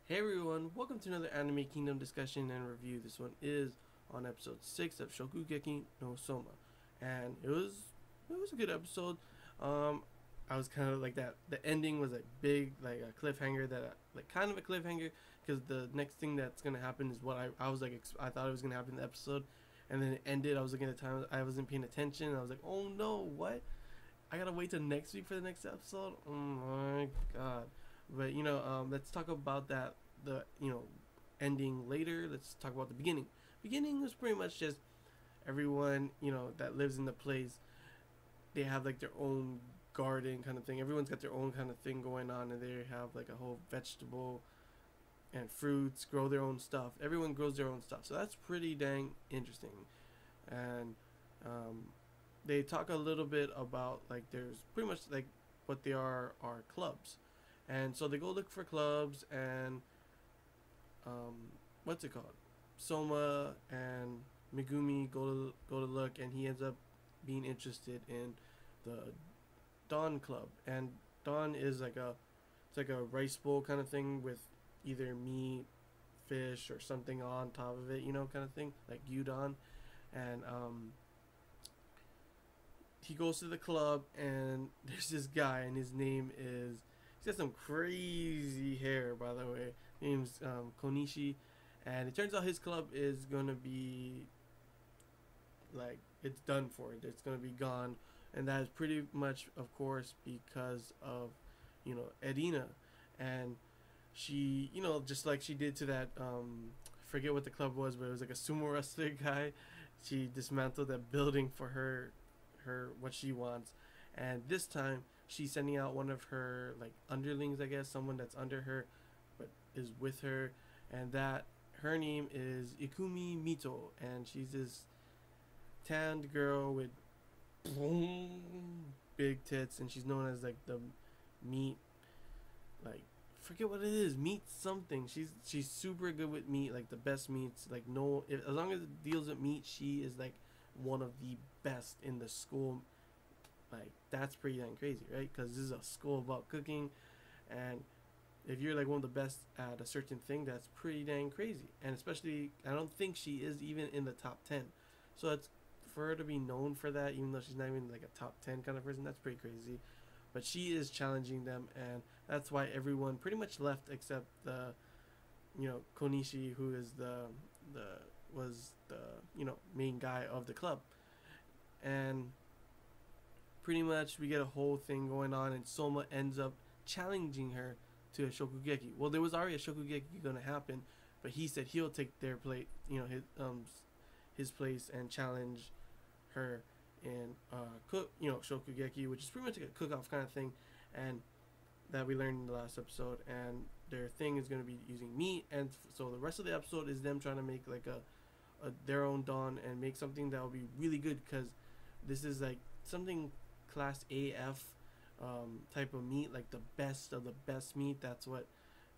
Hey everyone, welcome to another Anime Kingdom discussion and review. This one is on episode 6 of Shokugeki no Soma. And it was a good episode. Um I was kind of like that. The ending was like big, like a cliffhanger like kind of a cliffhanger because the next thing that's going to happen is what I was like I thought it was going to happen in the episode, and then it ended. I was looking at the time, I wasn't paying attention. And I was like, "Oh no, what? I got to wait till next week for the next episode." Oh my god. But let's talk about that the ending later. Let's talk about the beginning. Beginning was pretty much just everyone that lives in the place. They have like their own garden kind of thing. Everyone's got their own kind of thing going on, and they have like a whole vegetable and fruits. Grow their own stuff. Everyone grows their own stuff, so that's pretty dang interesting. And um, they talk a little bit about like there's pretty much like what they are clubs, and so they go look for clubs and um, what's it called? Soma and Megumi go to look, and he ends up being interested in the Dawn Club. And Dawn is like a rice bowl kind of thing with either meat, fish, or something on top of it, kind of thing like udon. And he goes to the club, and there's this guy, and his name is he's got some crazy hair, by the way. His name's Konishi, and it turns out his club is gonna be like it's done for. It's gonna be gone, and that is pretty much, of course, because of Edina, and she just like she did to that forget what the club was, but it was like a sumo wrestler guy. She dismantled that building for her what she wants, and this time she's sending out one of her like underlings, I guess, someone that's under her but is with her, and that her name is Ikumi Mito, and she's this tanned girl with big tits, and she's known as like the meat, like forget what it is, meat something. She's super good with meat, like the best meats. Like no, as long as it deals with meat, she is like one of the best in the school. Like that's pretty dang crazy, right? Because this is a school about cooking, and if you're like one of the best at a certain thing, that's pretty dang crazy. And especially, I don't think she is even in the top 10. So it's for her to be known for that, even though she's not even like a top 10 kind of person. That's pretty crazy. But she is challenging them, and that's why everyone pretty much left except the Konishi, who is the was the main guy of the club. And pretty much we get a whole thing going on, and Soma ends up challenging her to a Shokugeki. Well, there was already a Shokugeki going to happen, but he said he'll take their place, his place, and challenge her in cook, Shokugeki, which is pretty much like a cook-off kind of thing, and that we learned in the last episode. And their thing is going to be using meat, and so the rest of the episode is them trying to make like a their own dawn and make something that will be really good, because this is like something class AF type of meat, like the best of the best meat. That's what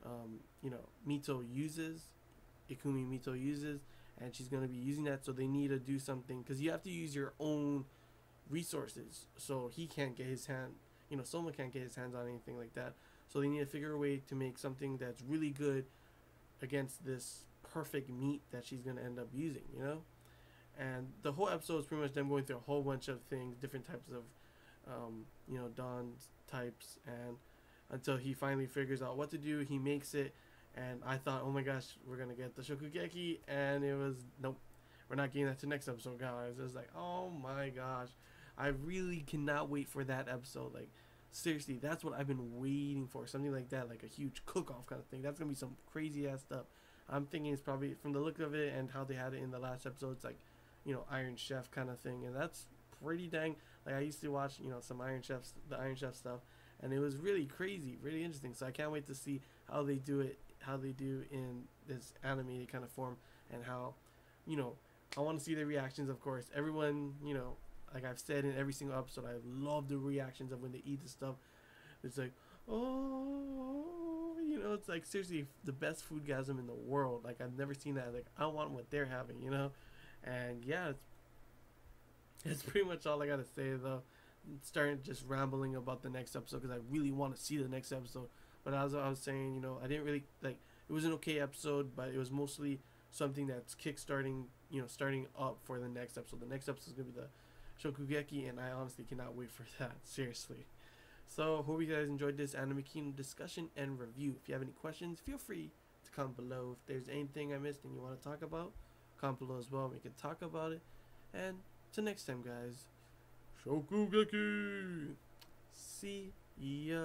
Mito uses, Ikumi Mito uses, and she's gonna be using that. So they need to do something, because you have to use your own resources. So he can't get his hand, Soma can't get his hands on anything like that. So they need to figure a way to make something that's really good against this perfect meat that she's gonna end up using. And the whole episode is pretty much them going through a whole bunch of things, different types of Dawn types, and until he finally figures out what to do, he makes it. And I thought, oh my gosh, we're gonna get the Shokugeki, and it was nope, we're not getting that to next episode, guys. It was like, oh my gosh, I really cannot wait for that episode. Like seriously, that's what I've been waiting for. Something like that, like a huge cook-off kind of thing. That's gonna be some crazy ass stuff. I'm thinking it's probably, from the look of it and how they had it in the last episode, it's like Iron Chef kind of thing, and that's pretty dang. Like I used to watch some the Iron Chef stuff, and it was really crazy, really interesting. So I can't wait to see how they do it, how they do in this animated kind of form, and how you know I want to see the reactions. Of course, everyone, like I've said in every single episode, I love the reactions of when they eat the stuff. It's like, oh, it's like seriously the best foodgasm in the world. Like I've never seen that. Like I want what they're having. And yeah, it's pretty much all I gotta say though. I'm starting just rambling about the next episode because I really want to see the next episode. But as I was saying, I didn't really like it was an okay episode, but it was mostly something that's kickstarting, starting up for the next episode. The next episode is gonna be the Shokugeki, and I honestly cannot wait for that. Seriously. So hope you guys enjoyed this Anime Kingdom discussion and review. If you have any questions, feel free to comment below. If there's anything I missed and you want to talk about, comment below as well. We can talk about it. And till next time, guys. Shokugeki. See ya.